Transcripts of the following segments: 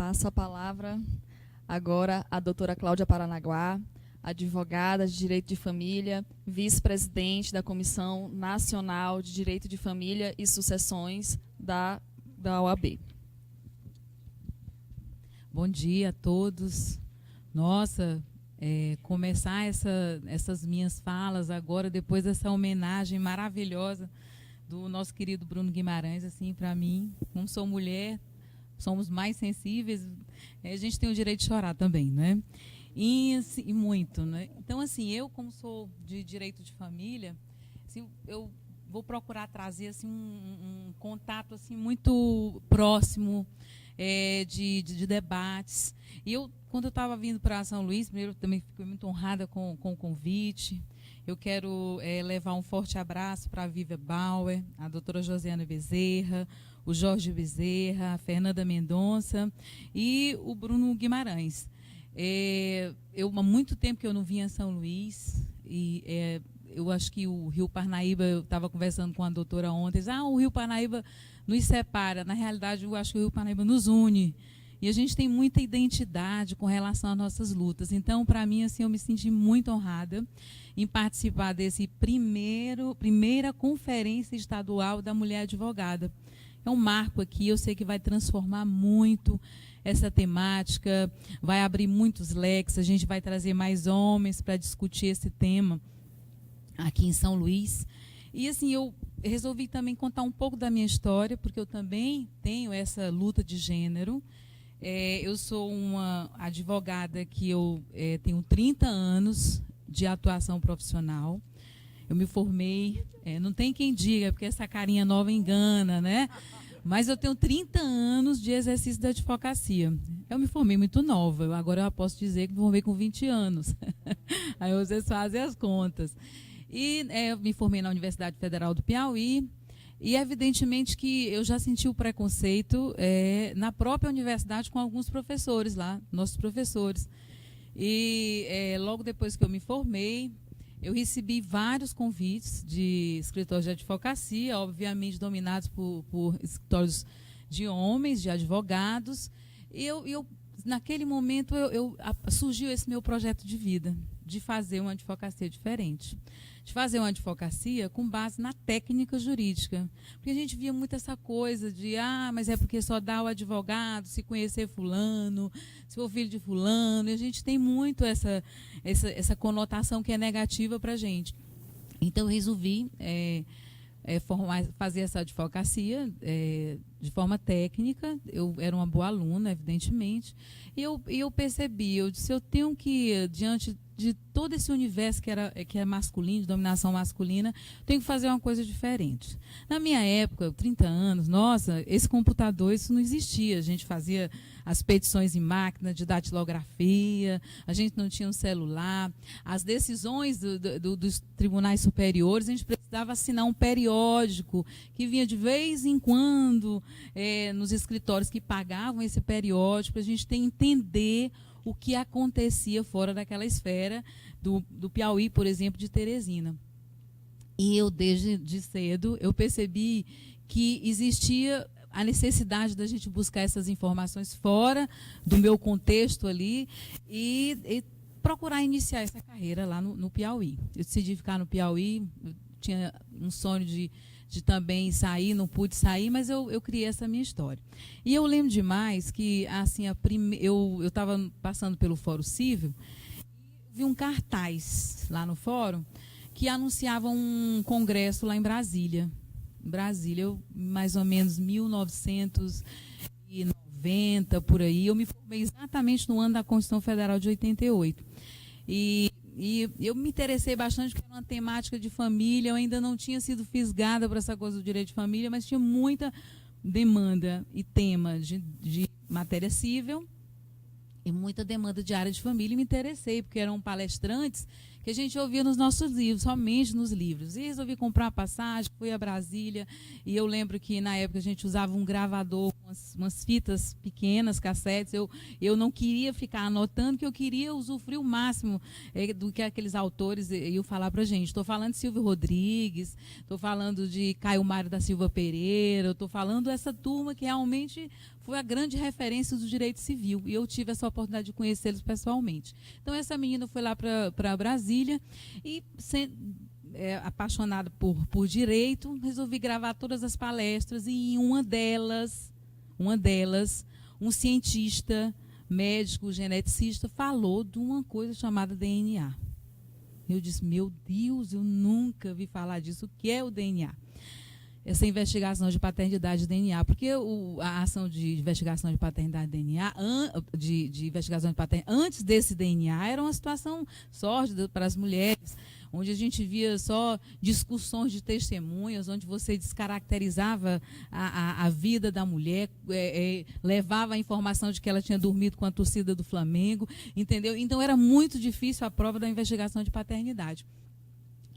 Passo a palavra agora à doutora Cláudia Paranaguá, advogada de Direito de Família, vice-presidente da Comissão Nacional de Direito de Família e Sucessões da OAB. Bom dia a todos. Nossa, começar essas minhas falas agora, depois dessa homenagem maravilhosa do nosso querido Bruno Guimarães, assim, para mim, como sou mulher, somos mais sensíveis, a gente tem o direito de chorar também, né? E muito, né? Então, assim, eu, como sou de direito de família, assim, eu vou procurar trazer assim, um contato assim, muito próximo de debates. E eu, quando eu estava vindo para São Luís, primeiro, também fiquei muito honrada com o convite. Eu quero levar um forte abraço para a Vivian Bauer, a doutora Josiana Bezerra, o Jorge Bezerra, a Fernanda Mendonça e o Bruno Guimarães. Há muito tempo que eu não vinha a São Luís, e eu acho que o Rio Parnaíba, eu estava conversando com a doutora ontem, o Rio Parnaíba nos separa. Na realidade, eu acho que o Rio Parnaíba nos une. E a gente tem muita identidade com relação às nossas lutas. Então, para mim, assim, eu me senti muito honrada em participar desse primeira conferência estadual da mulher advogada. É um marco aqui, eu sei que vai transformar muito essa temática, vai abrir muitos leques, a gente vai trazer mais homens para discutir esse tema aqui em São Luís. E assim, eu resolvi também contar um pouco da minha história, porque eu também tenho essa luta de gênero. Eu sou uma advogada que eu tenho 30 anos de atuação profissional. Eu me formei, não tem quem diga, porque essa carinha nova engana, né? Mas eu tenho 30 anos de exercício da advocacia. Eu me formei muito nova, agora eu posso dizer que me formei com 20 anos. Aí vocês fazem as contas. E eu me formei na Universidade Federal do Piauí, e evidentemente que eu já senti o preconceito na própria universidade com alguns professores lá, nossos professores. E logo depois que eu me formei, eu recebi vários convites de escritórios de advocacia, obviamente dominados por escritórios de homens, de advogados. E naquele momento surgiu esse meu projeto de vida, de fazer uma advocacia diferente. De fazer uma advocacia com base na técnica jurídica. Porque a gente via muito essa coisa de, mas é porque só dá o advogado, se conhecer fulano, se for filho de fulano. E a gente tem muito essa conotação que é negativa para a gente. Então, eu resolvi fazer essa advocacia de forma técnica. Eu era uma boa aluna, evidentemente. E eu percebi, eu disse, eu tenho que, diante de todo esse universo que é masculino, de dominação masculina, tenho que fazer uma coisa diferente. Na minha época, 30 anos, nossa, esse computador, isso não existia. A gente fazia as petições em máquina de datilografia, a gente não tinha um celular. As decisões dos tribunais superiores, a gente precisava assinar um periódico que vinha de vez em quando nos escritórios que pagavam esse periódico, para a gente entender o que acontecia fora daquela esfera do Piauí, por exemplo, de Teresina. E eu, desde cedo, eu percebi que existia a necessidade da gente buscar essas informações fora do meu contexto ali e procurar iniciar essa carreira lá no Piauí. Eu decidi ficar no Piauí, eu tinha um sonho de também sair, não pude sair, mas eu criei essa minha história. E eu lembro demais que assim, eu estava passando pelo Fórum Civil e vi um cartaz lá no fórum que anunciava um congresso lá em Brasília. Em Brasília, mais ou menos 1990, por aí. Eu me formei exatamente no ano da Constituição Federal de 88. E eu me interessei bastante porque era uma temática de família. Eu ainda não tinha sido fisgada para essa coisa do direito de família, mas tinha muita demanda e tema de matéria civil e muita demanda de área de família. E me interessei, porque eram palestrantes que a gente ouvia nos nossos livros, somente nos livros. E resolvi comprar a passagem, fui a Brasília, e eu lembro que na época a gente usava um gravador, umas fitas pequenas, cassetes. Eu não queria ficar anotando, que eu queria usufruir o máximo do que aqueles autores iam falar para a gente. Estou falando de Silvio Rodrigues, estou falando de Caio Mário da Silva Pereira, estou falando dessa turma que realmente foi a grande referência do direito civil, e eu tive essa oportunidade de conhecê-los pessoalmente. Então, essa menina foi lá para Brasília e, apaixonada por direito, resolvi gravar todas as palestras, e em uma delas, um cientista, médico, geneticista, falou de uma coisa chamada DNA. Eu disse, meu Deus, eu nunca vi falar disso. O que é o DNA? Essa investigação de paternidade de DNA, porque a ação de investigação de paternidade de DNA, de investigação de paternidade, antes desse DNA, era uma situação sórdida para as mulheres, onde a gente via só discussões de testemunhas, onde você descaracterizava a vida da mulher, levava a informação de que ela tinha dormido com a torcida do Flamengo, entendeu? Então era muito difícil a prova da investigação de paternidade.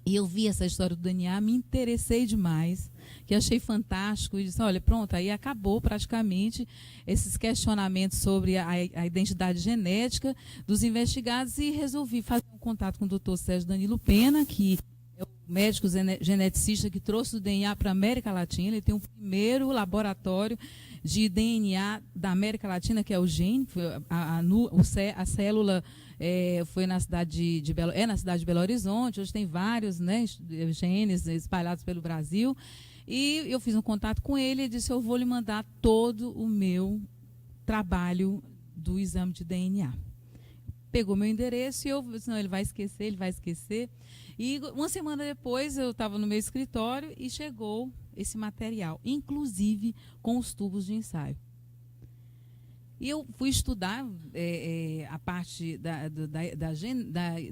E eu vi essa história do DNA, me interessei demais, que achei fantástico, e disse, olha, pronto, aí acabou praticamente esses questionamentos sobre a identidade genética dos investigados, e resolvi fazer um contato com o doutor Sérgio Danilo Pena, que é o médico geneticista que trouxe o DNA para a América Latina. Ele tem o primeiro laboratório de DNA da América Latina, que é o GENE, a célula foi na cidade de Belo Horizonte. Hoje tem vários, né, genes espalhados pelo Brasil. E eu fiz um contato com ele e disse, eu vou lhe mandar todo o meu trabalho do exame de DNA. Pegou meu endereço e eu disse, não, ele vai esquecer. E uma semana depois eu estava no meu escritório e chegou esse material, inclusive com os tubos de ensaio. E eu fui estudar a parte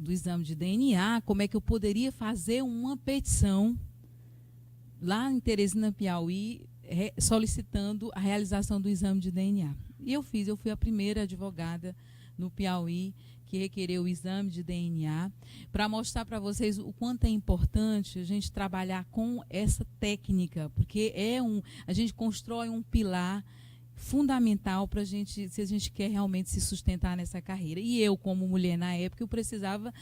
do exame de DNA, como é que eu poderia fazer uma petição lá em Teresina, Piauí, solicitando a realização do exame de DNA. E eu fui a primeira advogada no Piauí que requereu o exame de DNA, para mostrar para vocês o quanto é importante a gente trabalhar com essa técnica, porque a gente constrói um pilar fundamental para a gente, se a gente quer realmente se sustentar nessa carreira. E eu, como mulher na época, eu precisava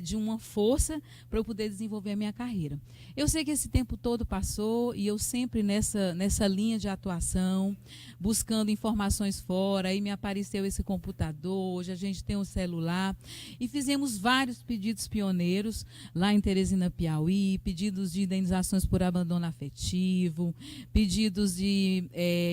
de uma força para eu poder desenvolver a minha carreira. Eu sei que esse tempo todo passou e eu sempre nessa linha de atuação, buscando informações fora, aí me apareceu esse computador, hoje a gente tem um celular, e fizemos vários pedidos pioneiros lá em Teresina, Piauí, pedidos de indenizações por abandono afetivo, pedidos de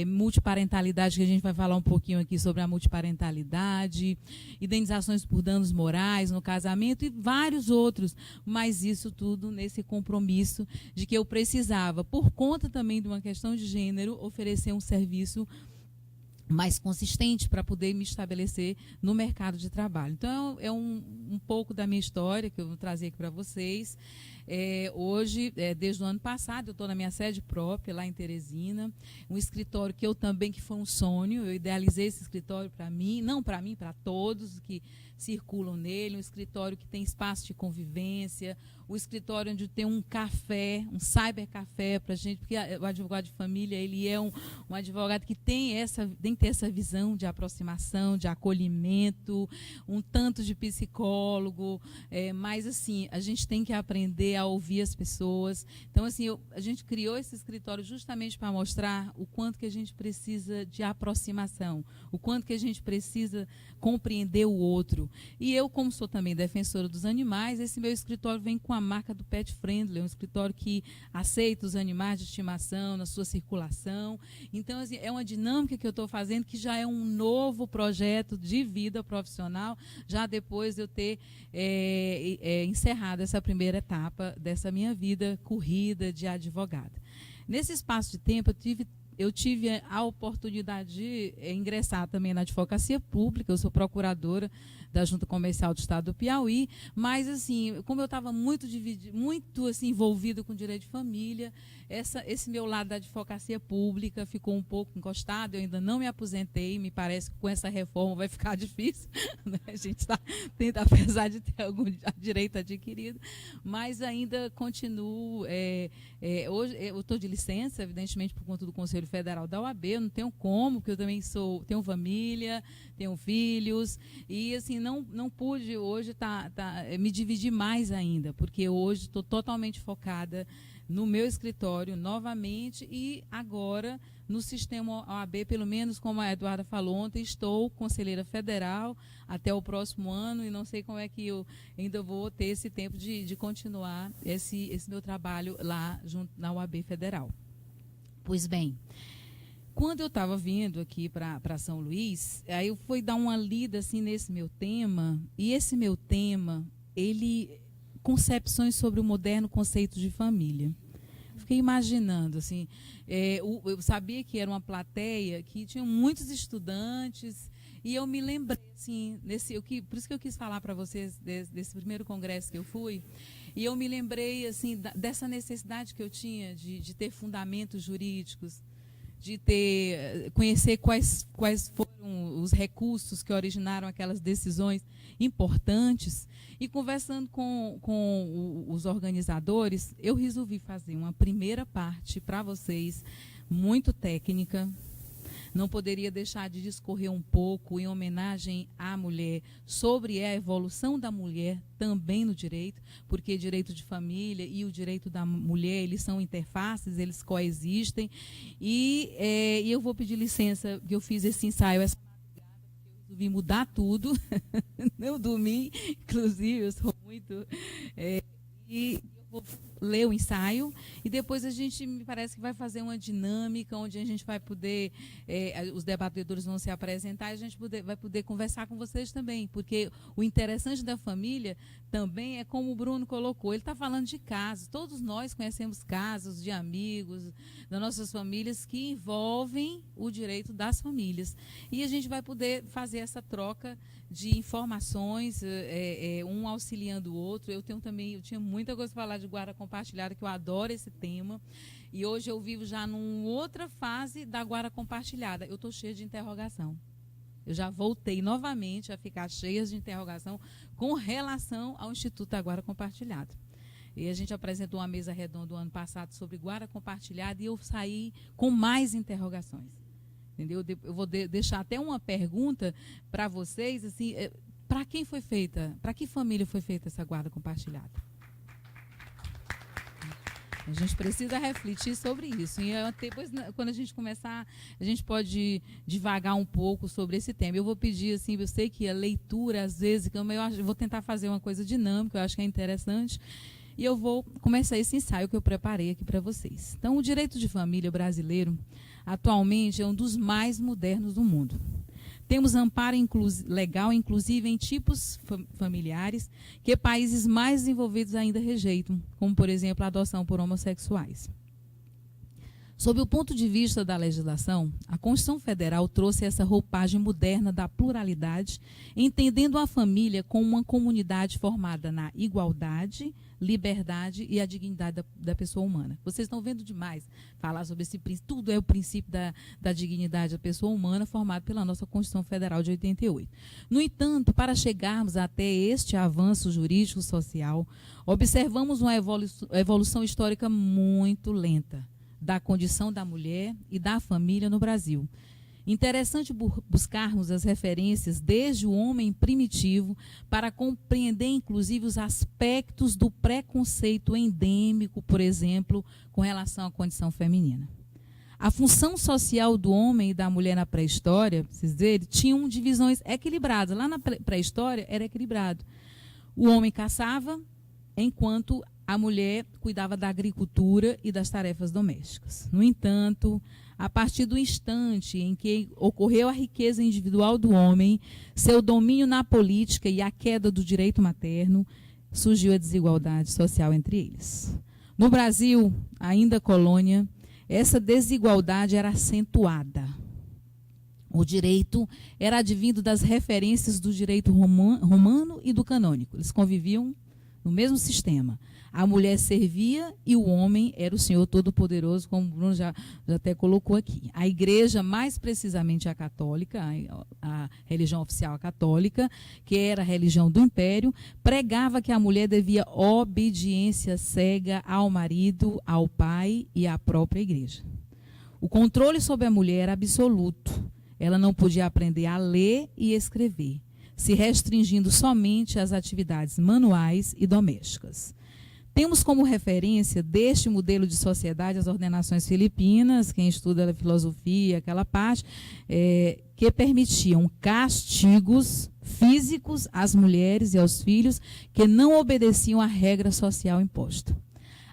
multiparentalidade, que a gente vai falar um pouquinho aqui sobre a multiparentalidade, indenizações por danos morais no casamento e vários outros, mas isso tudo nesse compromisso de que eu precisava, por conta também de uma questão de gênero, oferecer um serviço mais consistente para poder me estabelecer no mercado de trabalho. Então, é um pouco da minha história que eu vou trazer aqui para vocês. Hoje, desde o ano passado, eu estou na minha sede própria, lá em Teresina, um escritório que foi um sonho. Eu idealizei esse escritório para mim, não para mim, para todos que circulam nele, um escritório que tem espaço de convivência, um escritório onde tem um café, um cybercafé para a gente, porque o advogado de família, ele é um advogado que tem que ter essa visão de aproximação, de acolhimento, um tanto de psicólogo, mas assim, a gente tem que aprender a ouvir as pessoas. Então, assim, a gente criou esse escritório justamente para mostrar o quanto que a gente precisa de aproximação, o quanto que a gente precisa compreender o outro. E eu, como sou também defensora dos animais, esse meu escritório vem com a marca do Pet Friendly, é um escritório que aceita os animais de estimação na sua circulação. Então, assim, é uma dinâmica que eu estou fazendo, que já é um novo projeto de vida profissional, já depois de eu ter encerrado essa primeira etapa dessa minha vida corrida de advogada. Nesse espaço de tempo, eu tive eu tive a oportunidade de ingressar também na advocacia pública. Eu sou procuradora da Junta Comercial do Estado do Piauí, mas assim, como eu estava muito assim, envolvida com direito de família, esse meu lado da advocacia pública ficou um pouco encostado. Eu ainda não me aposentei, me parece que com essa reforma vai ficar difícil, né? A gente tenta, apesar de ter algum direito adquirido, mas ainda continuo. Hoje eu estou de licença, evidentemente, por conta do Conselho Federal da OAB. Eu não tenho como, porque eu também tenho família, tenho filhos, e assim, não pude hoje me dividir mais ainda, porque hoje estou totalmente focada no meu escritório novamente, e agora no sistema OAB, pelo menos como a Eduarda falou ontem, estou conselheira federal até o próximo ano, e não sei como é que eu ainda vou ter esse tempo de continuar esse meu trabalho lá junto na OAB Federal. Pois bem, quando eu estava vindo aqui para São Luís, aí eu fui dar uma lida assim, nesse meu tema, e esse meu tema, concepções sobre o moderno conceito de família. Fiquei imaginando, assim, eu sabia que era uma plateia que tinha muitos estudantes, e eu me lembrei, assim, por isso que eu quis falar para vocês desse primeiro congresso que eu fui, e eu me lembrei, assim, dessa necessidade que eu tinha de ter fundamentos jurídicos, de conhecer quais foram os recursos que originaram aquelas decisões importantes. E conversando com os organizadores, eu resolvi fazer uma primeira parte para vocês, muito técnica. Não poderia deixar de discorrer um pouco em homenagem à mulher, sobre a evolução da mulher também no direito, porque direito de família e o direito da mulher, eles são interfaces, eles coexistem. E eu vou pedir licença, que eu fiz esse ensaio essa madrugada, porque eu resolvi mudar tudo. Eu dormi, inclusive, eu sou muito... e eu vou ler o ensaio, e depois a gente, me parece que vai fazer uma dinâmica onde a gente vai poder, os debatedores vão se apresentar, e a gente vai poder conversar com vocês também, porque o interessante da família também é como o Bruno colocou, ele está falando de casos, todos nós conhecemos casos de amigos, das nossas famílias, que envolvem o direito das famílias, e a gente vai poder fazer essa troca de informações, um auxiliando o outro. Eu tinha muita coisa para falar de guarda compartilhada, que eu adoro esse tema, e hoje eu vivo já numa outra fase da guarda compartilhada. Eu estou cheia de interrogação. Eu já voltei novamente a ficar cheia de interrogação com relação ao Instituto da Guarda Compartilhada. E a gente apresentou uma mesa redonda do ano passado sobre guarda compartilhada, e eu saí com mais interrogações. Entendeu? Eu vou deixar até uma pergunta para vocês, assim, para quem foi feita, para que família foi feita essa guarda compartilhada? A gente precisa refletir sobre isso. E depois, quando a gente começar, a gente pode divagar um pouco sobre esse tema. Eu vou pedir, assim, eu sei que a leitura, às vezes, eu vou tentar fazer uma coisa dinâmica, eu acho que é interessante, e eu vou começar esse ensaio que eu preparei aqui para vocês. Então, o direito de família brasileiro, atualmente, é um dos mais modernos do mundo. Temos amparo legal, inclusive, em tipos familiares que países mais desenvolvidos ainda rejeitam, como, por exemplo, a adoção por homossexuais. Sob o ponto de vista da legislação, a Constituição Federal trouxe essa roupagem moderna da pluralidade, entendendo a família como uma comunidade formada na igualdade, liberdade e a dignidade da pessoa humana. Vocês estão vendo demais falar sobre esse princípio. Tudo é o princípio da dignidade da pessoa humana, formado pela nossa Constituição Federal de 88. No entanto, para chegarmos até este avanço jurídico-social, observamos uma evolução histórica muito lenta da condição da mulher e da família no Brasil. Interessante buscarmos as referências desde o homem primitivo para compreender, inclusive, os aspectos do preconceito endêmico, por exemplo, com relação à condição feminina. A função social do homem e da mulher na pré-história, vocês verem, tinham divisões equilibradas. Lá na pré-história era equilibrado. O homem caçava, enquanto a mulher cuidava da agricultura e das tarefas domésticas. No entanto, a partir do instante em que ocorreu a riqueza individual do homem, seu domínio na política e a queda do direito materno, surgiu a desigualdade social entre eles. No Brasil, ainda colônia, essa desigualdade era acentuada. O direito era advindo das referências do direito romano e do canônico. Eles conviviam no mesmo sistema. A mulher servia e o homem era o Senhor Todo-Poderoso, como o Bruno já até colocou aqui. A igreja, mais precisamente a católica, a religião oficial católica, que era a religião do império, pregava que a mulher devia obediência cega ao marido, ao pai e à própria igreja. O controle sobre a mulher era absoluto. Ela não podia aprender a ler e escrever, se restringindo somente às atividades manuais e domésticas. Temos como referência deste modelo de sociedade as ordenações filipinas, quem estuda a filosofia, aquela parte, que permitiam castigos físicos às mulheres e aos filhos que não obedeciam à regra social imposta.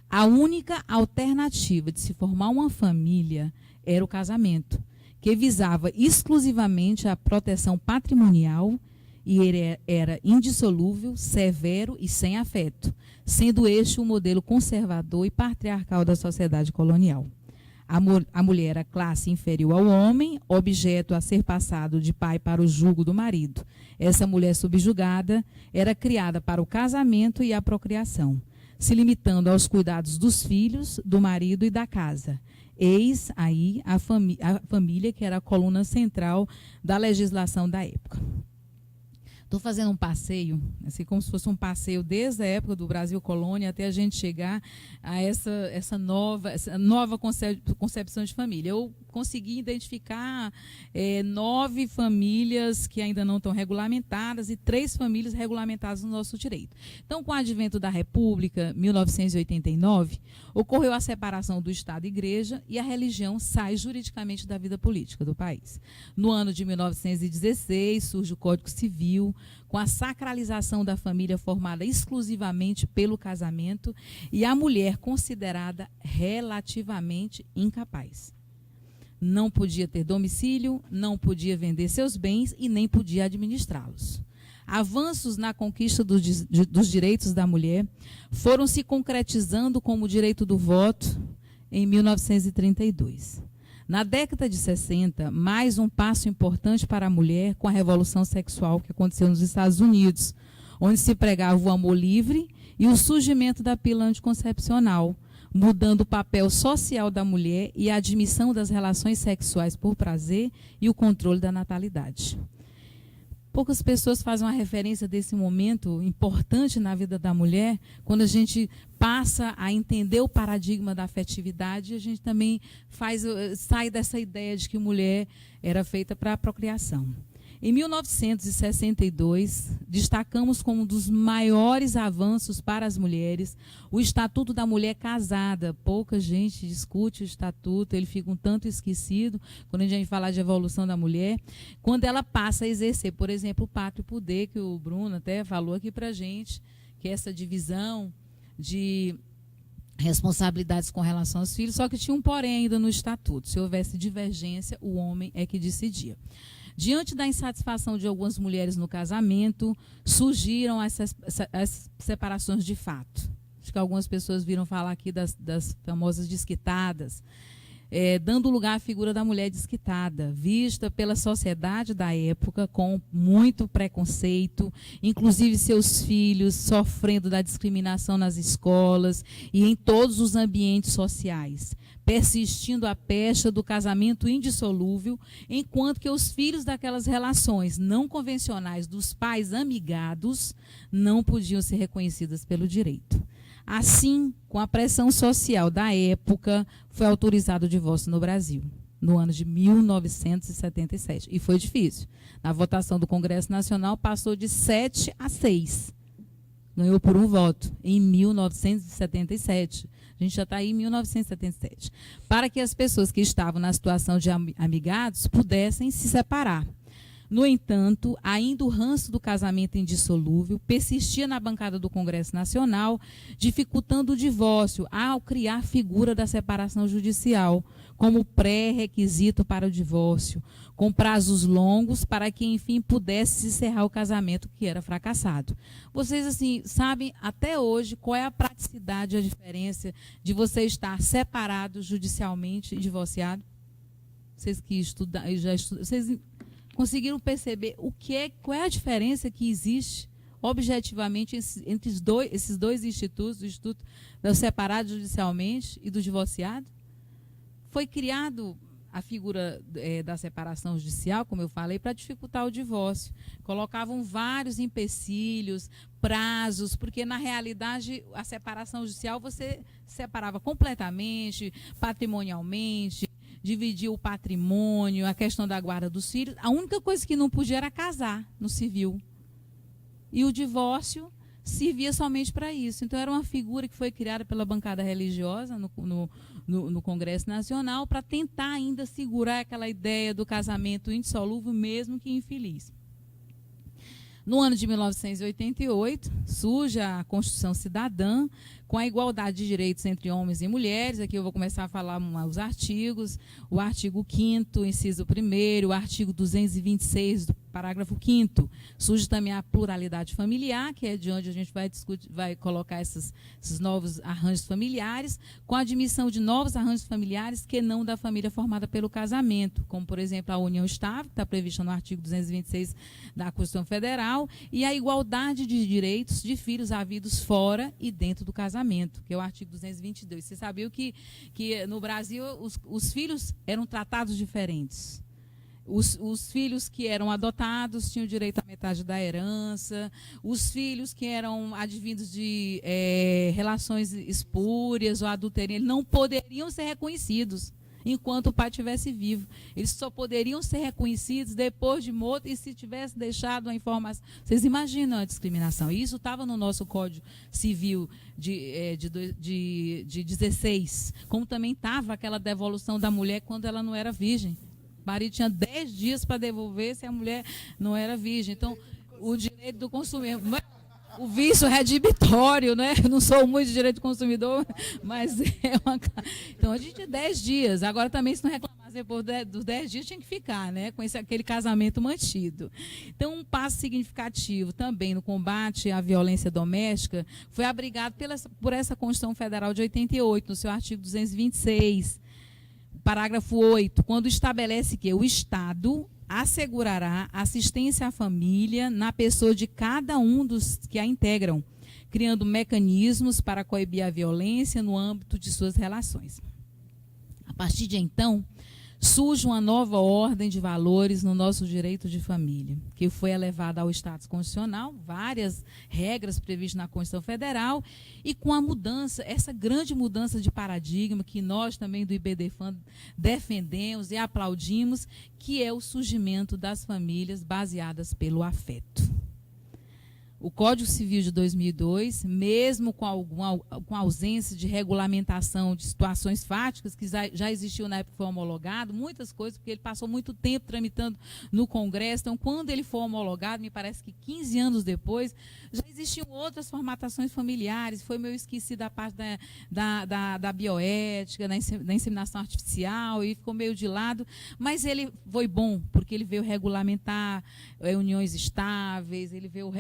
A única alternativa de se formar uma família era o casamento, que visava exclusivamente a proteção patrimonial e ele era indissolúvel, severo e sem afeto, sendo este o modelo conservador e patriarcal da sociedade colonial. A mulher era classe inferior ao homem, objeto a ser passado de pai para o jugo do marido. Essa mulher subjugada era criada para o casamento e a procriação, se limitando aos cuidados dos filhos, do marido e da casa. Eis aí a família, que era a coluna central da legislação da época. Estou fazendo um passeio, assim como se fosse um passeio desde a época do Brasil colônia até a gente chegar a essa nova concepção de família. Eu consegui identificar 9 famílias que ainda não estão regulamentadas e 3 famílias regulamentadas no nosso direito. Então, com o advento da República, 1989, ocorreu a separação do Estado e Igreja e a religião sai juridicamente da vida política do país. No ano de 1916, surge o Código Civil, com a sacralização da família formada exclusivamente pelo casamento e a mulher considerada relativamente incapaz. Não podia ter domicílio, não podia vender seus bens e nem podia administrá-los. Avanços na conquista dos direitos da mulher foram se concretizando como o direito do voto em 1932. Na década de 60, mais um passo importante para a mulher com a revolução sexual que aconteceu nos Estados Unidos, onde se pregava o amor livre e o surgimento da pílula anticoncepcional, mudando o papel social da mulher e a admissão das relações sexuais por prazer e o controle da natalidade. Poucas pessoas fazem uma referência desse momento importante na vida da mulher. Quando a gente passa a entender o paradigma da afetividade, a gente também sai dessa ideia de que mulher era feita para a procriação. Em 1962, destacamos como um dos maiores avanços para as mulheres o Estatuto da Mulher Casada. Pouca gente discute o Estatuto, ele fica um tanto esquecido quando a gente fala de evolução da mulher. Quando ela passa a exercer, por exemplo, o pátrio poder, que o Bruno até falou aqui para a gente, que é essa divisão de responsabilidades com relação aos filhos, só que tinha um porém ainda no Estatuto. Se houvesse divergência, o homem é que decidia. Diante da insatisfação de algumas mulheres no casamento, surgiram as separações de fato. Acho que algumas pessoas viram falar aqui das famosas desquitadas, dando lugar à figura da mulher desquitada, vista pela sociedade da época com muito preconceito, inclusive seus filhos sofrendo da discriminação nas escolas e em todos os ambientes sociais, persistindo a pecha do casamento indissolúvel, enquanto que os filhos daquelas relações não convencionais dos pais amigados não podiam ser reconhecidas pelo direito. Assim, com a pressão social da época, foi autorizado o divórcio no Brasil, no ano de 1977. E foi difícil. Na votação do Congresso Nacional, passou de 7 a 6. Ganhou por um voto, em 1977. A gente já está aí em 1977. Para que as pessoas que estavam na situação de amigados pudessem se separar. No entanto, ainda o ranço do casamento indissolúvel persistia na bancada do Congresso Nacional, dificultando o divórcio ao criar a figura da separação judicial como pré-requisito para o divórcio, com prazos longos para que, enfim, pudesse encerrar o casamento que era fracassado. Vocês, assim, sabem até hoje qual é a praticidade e a diferença de você estar separado judicialmente e divorciado? Vocês que já estudam, vocês conseguiram perceber qual é a diferença que existe objetivamente entre esses dois institutos, o Instituto do Separado Judicialmente e do Divorciado? Foi criado a figura da separação judicial, como eu falei, para dificultar o divórcio. Colocavam vários empecilhos, prazos, porque, na realidade, a separação judicial você separava completamente, patrimonialmente, dividia o patrimônio, a questão da guarda dos filhos. A única coisa que não podia era casar no civil. E o divórcio servia somente para isso. Então, era uma figura que foi criada pela bancada religiosa no Congresso Nacional para tentar ainda segurar aquela ideia do casamento indissolúvel, mesmo que infeliz. No ano de 1988, surge a Constituição Cidadã, com a igualdade de direitos entre homens e mulheres. Aqui eu vou começar a falar os artigos. O artigo 5º, inciso 1º, o artigo 226, do parágrafo 5º. Surge também a pluralidade familiar, que é de onde a gente vai colocar esses novos arranjos familiares, com a admissão de novos arranjos familiares que não da família formada pelo casamento, como, por exemplo, a união estável, que está prevista no artigo 226 da Constituição Federal, e a igualdade de direitos de filhos havidos fora e dentro do casamento, que é o artigo 222. Você sabia que no Brasil os filhos eram tratados diferentes. Os filhos que eram adotados tinham direito à metade da herança, os filhos que eram advindos de relações espúrias ou adultérias não poderiam ser reconhecidos enquanto o pai estivesse vivo. Eles só poderiam ser reconhecidos depois de morto e se tivesse deixado a informação. Vocês imaginam a discriminação? Isso estava no nosso Código Civil de 16, como também estava aquela devolução da mulher quando ela não era virgem. O marido tinha 10 dias para devolver se a mulher não era virgem. Então, o direito do consumidor, o vício redibitório, né? Eu não sou muito de direito do consumidor, mas Então, a gente tinha 10 dias. Agora, também, se não reclamasse depois dos 10 dias, tinha que ficar, né? Com aquele casamento mantido. Então, um passo significativo também no combate à violência doméstica foi abrigado por essa Constituição Federal de 88, no seu artigo 226. Parágrafo 8, quando estabelece que o Estado assegurará assistência à família na pessoa de cada um dos que a integram, criando mecanismos para coibir a violência no âmbito de suas relações. A partir de então, surge uma nova ordem de valores no nosso direito de família, que foi elevada ao status constitucional, várias regras previstas na Constituição Federal, e com a mudança, essa grande mudança de paradigma que nós também do IBDFAM defendemos e aplaudimos, que é o surgimento das famílias baseadas pelo afeto. O Código Civil de 2002, mesmo com a ausência de regulamentação de situações fáticas, que já existiu na época que foi homologado, muitas coisas, porque ele passou muito tempo tramitando no Congresso. Então, quando ele foi homologado, me parece que 15 anos depois, já existiam outras formatações familiares. Foi meio esquecido a parte da bioética, da inseminação artificial, e ficou meio de lado. Mas ele foi bom, porque ele veio regulamentar uniões estáveis, ele veio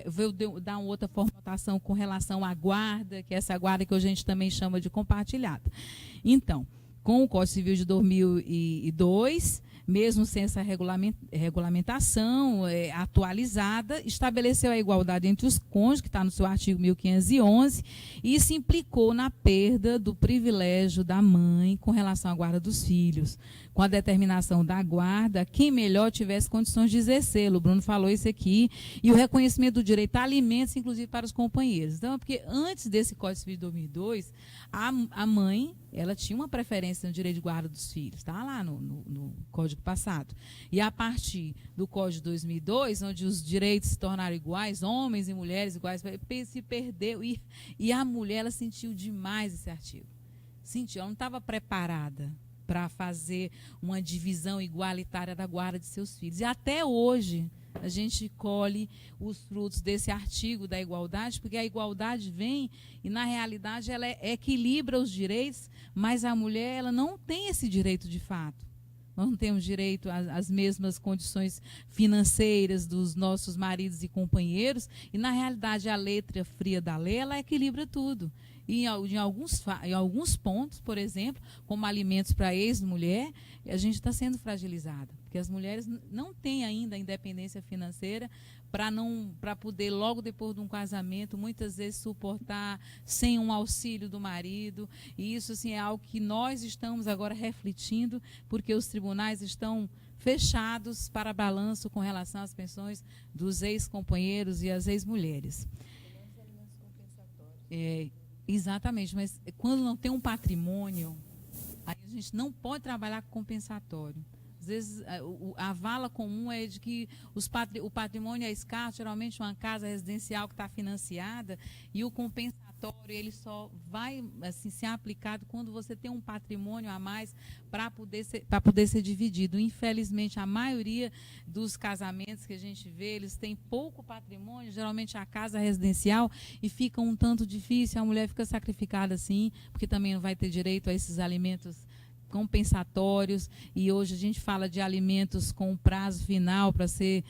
dar uma outra formatação com relação à guarda, que é essa guarda que a gente também chama de compartilhada. Então, com o Código Civil de 2002, mesmo sem essa regulamentação atualizada, estabeleceu a igualdade entre os cônjuges, que está no seu artigo 1511, e se implicou na perda do privilégio da mãe com relação à guarda dos filhos, com a determinação da guarda, quem melhor tivesse condições de exercê-lo. O Bruno falou isso aqui, e o reconhecimento do direito a alimentos, inclusive para os companheiros. Então, porque antes desse Código Civil de 2002, a mãe, ela tinha uma preferência no direito de guarda dos filhos, está lá no Código passado. E a partir do Código de 2002, onde os direitos se tornaram iguais, homens e mulheres iguais, se perdeu, e a mulher, ela sentiu demais esse artigo. Sentiu, ela não estava preparada para fazer uma divisão igualitária da guarda de seus filhos. E até hoje a gente colhe os frutos desse artigo da igualdade, porque a igualdade vem e, na realidade, ela equilibra os direitos, mas a mulher ela não tem esse direito de fato. Nós não temos direito às mesmas condições financeiras dos nossos maridos e companheiros, e, na realidade, a letra fria da lei, ela equilibra tudo. E em alguns pontos, por exemplo, como alimentos para ex-mulher, a gente está sendo fragilizada, porque as mulheres não têm ainda a independência financeira para poder, logo depois de um casamento, muitas vezes suportar sem um auxílio do marido. E isso assim, é algo que nós estamos agora refletindo, porque os tribunais estão fechados para balanço com relação às pensões dos ex-companheiros e as ex-mulheres. Exatamente, mas quando não tem um patrimônio, aí a gente não pode trabalhar com compensatório. Às vezes, a vala comum é de que o patrimônio é escasso, geralmente uma casa residencial que está financiada, e o compensatório ele só vai assim, ser aplicado quando você tem um patrimônio a mais para poder ser dividido. Infelizmente, a maioria dos casamentos que a gente vê, eles têm pouco patrimônio, geralmente a casa residencial, e fica um tanto difícil, a mulher fica sacrificada assim, porque também não vai ter direito a esses alimentos compensatórios, e hoje a gente fala de alimentos com prazo final para ser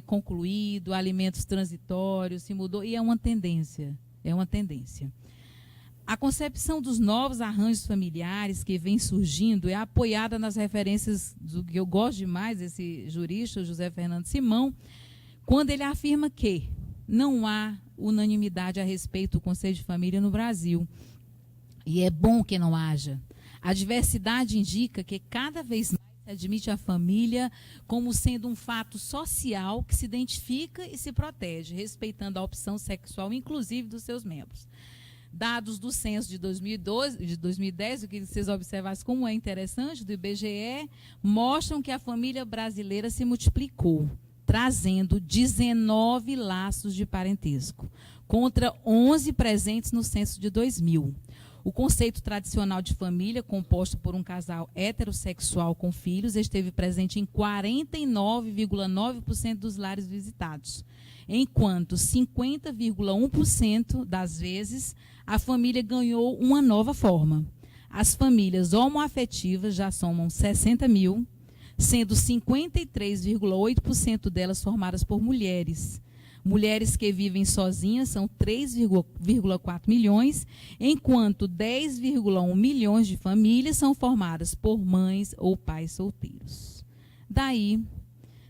concluído, alimentos transitórios, se mudou, e é uma tendência. A concepção dos novos arranjos familiares que vem surgindo é apoiada nas referências do que eu gosto demais, esse jurista, José Fernando Simão, quando ele afirma que não há unanimidade a respeito do conceito de família no Brasil. E é bom que não haja. A diversidade indica que cada vez mais se admite a família como sendo um fato social que se identifica e se protege, respeitando a opção sexual, inclusive dos seus membros. Dados do censo de 2010, o que vocês observassem como é interessante, do IBGE, mostram que a família brasileira se multiplicou, trazendo 19 laços de parentesco, contra 11 presentes no censo de 2000. O conceito tradicional de família, composto por um casal heterossexual com filhos, esteve presente em 49,9% dos lares visitados, enquanto 50,1% das vezes a família ganhou uma nova forma. As famílias homoafetivas já somam 60 mil, sendo 53,8% delas formadas por mulheres. Mulheres que vivem sozinhas são 3,4 milhões, enquanto 10,1 milhões de famílias são formadas por mães ou pais solteiros. Daí,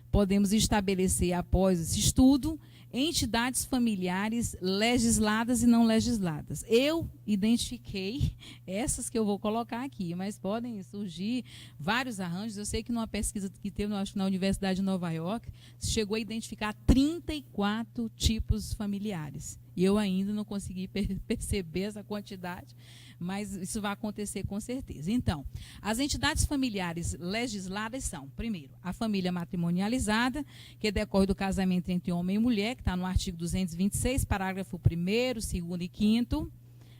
podemos estabelecer, após esse estudo, entidades familiares legisladas e não legisladas. Eu identifiquei essas que eu vou colocar aqui, mas podem surgir vários arranjos. Eu sei que numa pesquisa que teve, acho que na Universidade de Nova York, se chegou a identificar 34 tipos familiares. E eu ainda não consegui perceber essa quantidade, mas isso vai acontecer com certeza. Então, as entidades familiares legisladas são, primeiro, a família matrimonializada, que decorre do casamento entre homem e mulher, que está no artigo 226, parágrafo 1º, 2º e 5º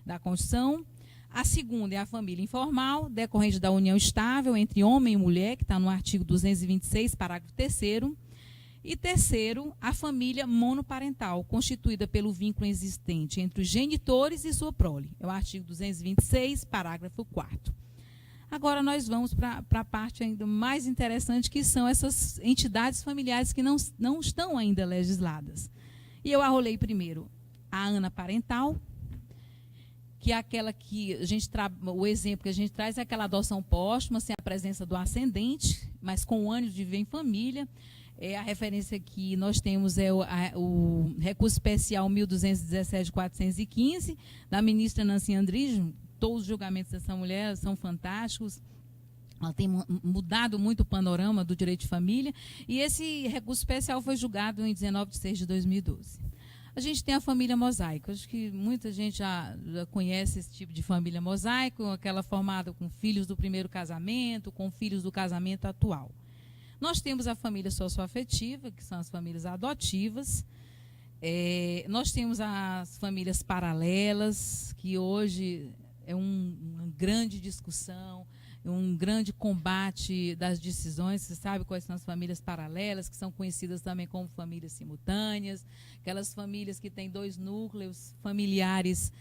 da Constituição. A segunda é a família informal, decorrente da união estável entre homem e mulher, que está no artigo 226, parágrafo 3º. E terceiro, a família monoparental, constituída pelo vínculo existente entre os genitores e sua prole. É o artigo 226, parágrafo 4º. Agora nós vamos para a parte ainda mais interessante, que são essas entidades familiares que não estão ainda legisladas. E eu arrolei primeiro a anaparental, que é aquela que a gente o exemplo que a gente traz é aquela adoção póstuma, sem a presença do ascendente, mas com o ânimo de viver em família. A referência que nós temos é o recurso especial 1217-415, da ministra Nancy Andrighi. Todos os julgamentos dessa mulher são fantásticos. Ela tem mudado muito o panorama do direito de família. E esse recurso especial foi julgado em 19/6/2012. A gente tem a família mosaico. Acho que muita gente já conhece esse tipo de família mosaico, aquela formada com filhos do primeiro casamento, com filhos do casamento atual. Nós temos a família socioafetiva, que são as famílias adotivas. Nós temos as famílias paralelas, que hoje é uma grande discussão. um grande combate das decisões. Você sabe quais são as famílias paralelas, que são conhecidas também como famílias simultâneas, aquelas famílias que têm 2 núcleos familiares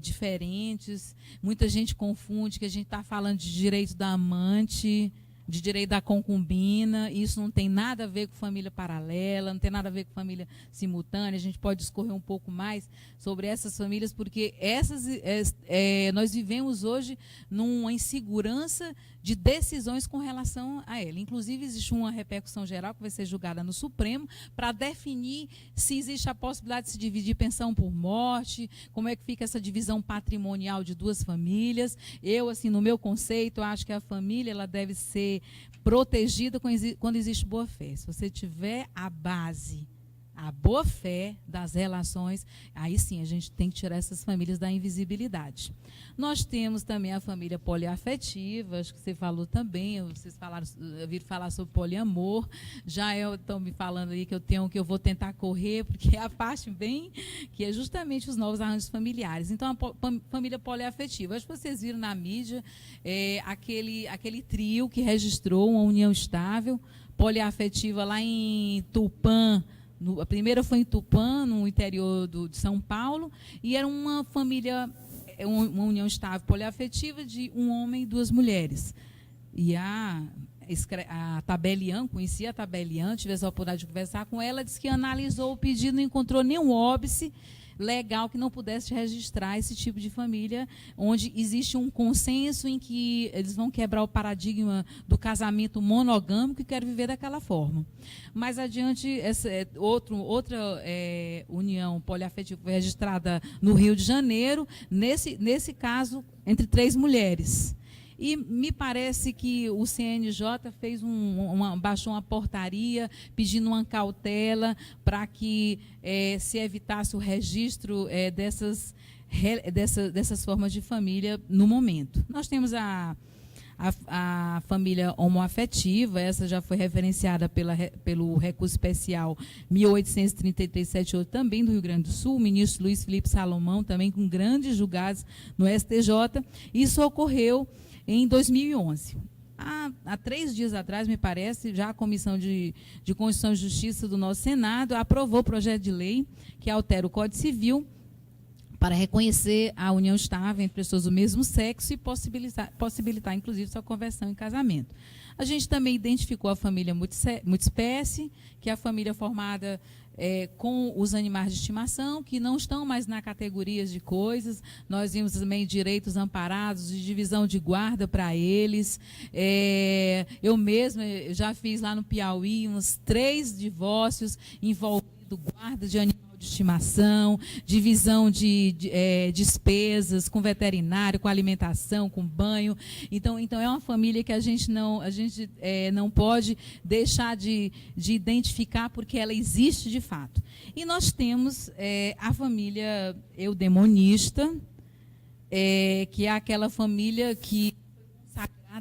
diferentes. Muita gente confunde que a gente está falando de direito da amante, de direito da concubina. Isso não tem nada a ver com família paralela, não tem nada a ver com família simultânea. A gente pode discorrer um pouco mais sobre essas famílias, porque nós vivemos hoje numa insegurança de decisões com relação a ela. Inclusive, existe uma repercussão geral que vai ser julgada no Supremo para definir se existe a possibilidade de se dividir pensão por morte, como é que fica essa divisão patrimonial de 2 famílias. Eu, assim, no meu conceito, acho que a família ela deve ser protegida quando existe boa-fé. Se você tiver a base, a boa-fé das relações, aí sim a gente tem que tirar essas famílias da invisibilidade. Nós temos também a família poliafetiva, acho que você falou também, vocês ouviram falar sobre poliamor. Já estão me falando aí que eu vou tentar correr, porque é a parte bem, que é justamente os novos arranjos familiares. Então, a família poliafetiva, acho que vocês viram na mídia aquele trio que registrou uma união estável, poliafetiva lá em Tupã. A primeira foi em Tupã, no interior de São Paulo, e era uma família, uma união estável poliafetiva de um homem e 2 mulheres. E a Tabelian, conhecia a Tabelian, tive essa oportunidade de conversar com ela, disse que analisou o pedido, não encontrou nenhum óbice legal que não pudesse registrar esse tipo de família, onde existe um consenso em que eles vão quebrar o paradigma do monogâmico e querem viver daquela forma. Mais adiante, outra união poliafetiva foi registrada no Rio de Janeiro, nesse caso, entre 3 mulheres. E me parece que o CNJ fez baixou uma portaria pedindo uma cautela para que se evitasse o registro dessas formas de família no momento. Nós temos a família homoafetiva, essa já foi referenciada pelo recurso especial 1833/78, também do Rio Grande do Sul, o ministro Luiz Felipe Salomão, também com grandes julgados no STJ. Isso ocorreu em 2011. Há 3 dias atrás, me parece, já a Comissão de Constituição e Justiça do nosso Senado aprovou o projeto de lei que altera o Código Civil para reconhecer a união estável entre pessoas do mesmo sexo e possibilitar inclusive, sua conversão em casamento. A gente também identificou a família multiespécie, que é a família formada com os animais de estimação, que não estão mais na categoria de coisas. Nós vimos também direitos amparados de divisão de guarda para eles. Eu mesma já fiz lá no Piauí uns 3 divórcios envolvendo guarda de animais de estimação, divisão de despesas com veterinário, com alimentação, com banho. Então é uma família que a gente não pode deixar de identificar, porque ela existe de fato. E nós temos a família eudemonista, que é aquela família que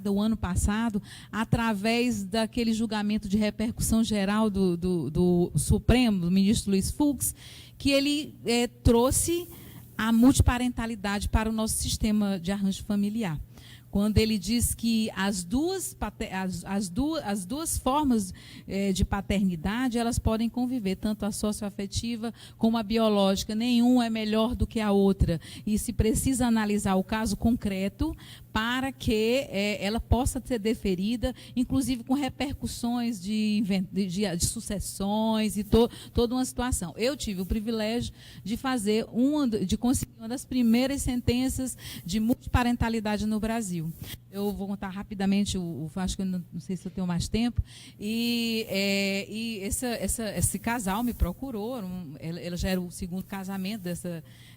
o ano passado, através daquele julgamento de repercussão geral do Supremo, do ministro Luiz Fux, que ele trouxe a multiparentalidade para o nosso sistema de arranjo familiar. Quando ele diz que as duas formas de paternidade, elas podem conviver, tanto a socioafetiva como a biológica. Nenhuma é melhor do que a outra. E se precisa analisar o caso concreto para que ela possa ser deferida, inclusive com repercussões de sucessões e toda uma situação. Eu tive o privilégio de conseguir uma das primeiras sentenças de multiparentalidade no Brasil. Eu vou contar rapidamente, acho que eu não sei se eu tenho mais tempo, e esse casal me procurou, ela já era o 2º casamento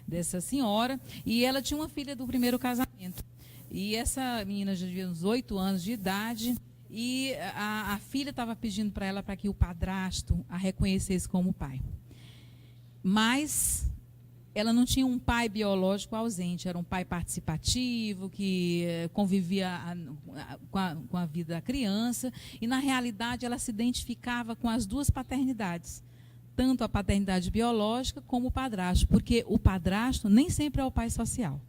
dessa senhora, e ela tinha uma filha do primeiro casamento. E essa menina já tinha uns 8 anos de idade, e a filha estava pedindo para ela para que o padrasto a reconhecesse como pai. Mas ela não tinha um pai biológico ausente, era um pai participativo, que convivia com a vida da criança, e, na realidade, ela se identificava com as 2 paternidades, tanto a paternidade biológica como o padrasto, porque o padrasto nem sempre é o pai social.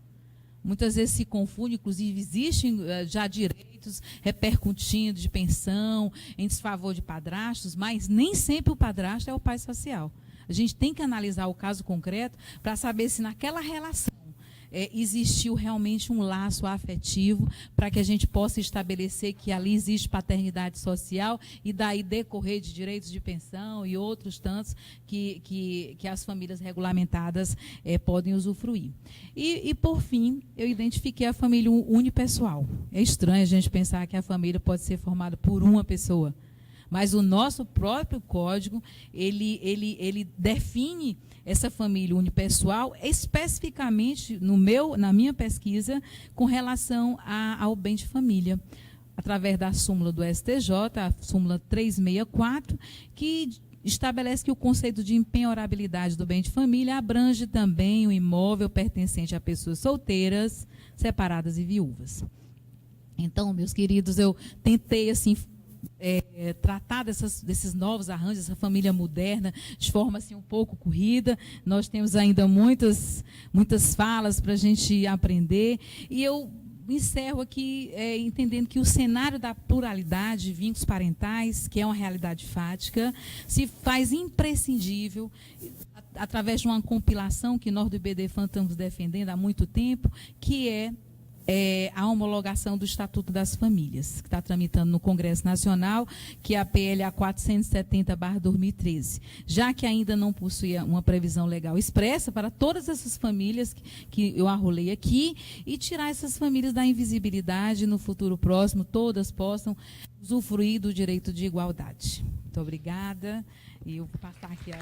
Muitas vezes se confunde, inclusive existem já direitos repercutindo de pensão em desfavor de padrastos, mas nem sempre o padrasto é o pai social. A gente tem que analisar o caso concreto para saber se naquela relação existiu realmente um laço afetivo para que a gente possa estabelecer que ali existe paternidade social e daí decorrer de direitos de pensão e outros tantos que as famílias regulamentadas podem usufruir. E, por fim, eu identifiquei a família unipessoal. É estranho a gente pensar que a família pode ser formada por uma pessoa, mas o nosso próprio código, ele define essa família unipessoal especificamente na minha pesquisa com relação ao bem de família, através da súmula do STJ, a súmula 364, que estabelece que o conceito de impenhorabilidade do bem de família abrange também o imóvel pertencente a pessoas solteiras, separadas e viúvas. Então, meus queridos, eu tentei assim tratar desses novos arranjos, essa família moderna, de forma assim um pouco corrida. Nós temos ainda muitas falas para a gente aprender. E eu encerro aqui entendendo que o cenário da pluralidade de vínculos parentais, que é uma realidade fática, se faz imprescindível através de uma compilação que nós do IBDFAN estamos defendendo há muito tempo, que é a homologação do Estatuto das Famílias, que está tramitando no Congresso Nacional, que é a PLA 470/2013, já que ainda não possui uma previsão legal expressa para todas essas famílias que eu arrolei aqui, e tirar essas famílias da invisibilidade, no futuro próximo todas possam usufruir do direito de igualdade. Muito obrigada, e eu vou passar aqui a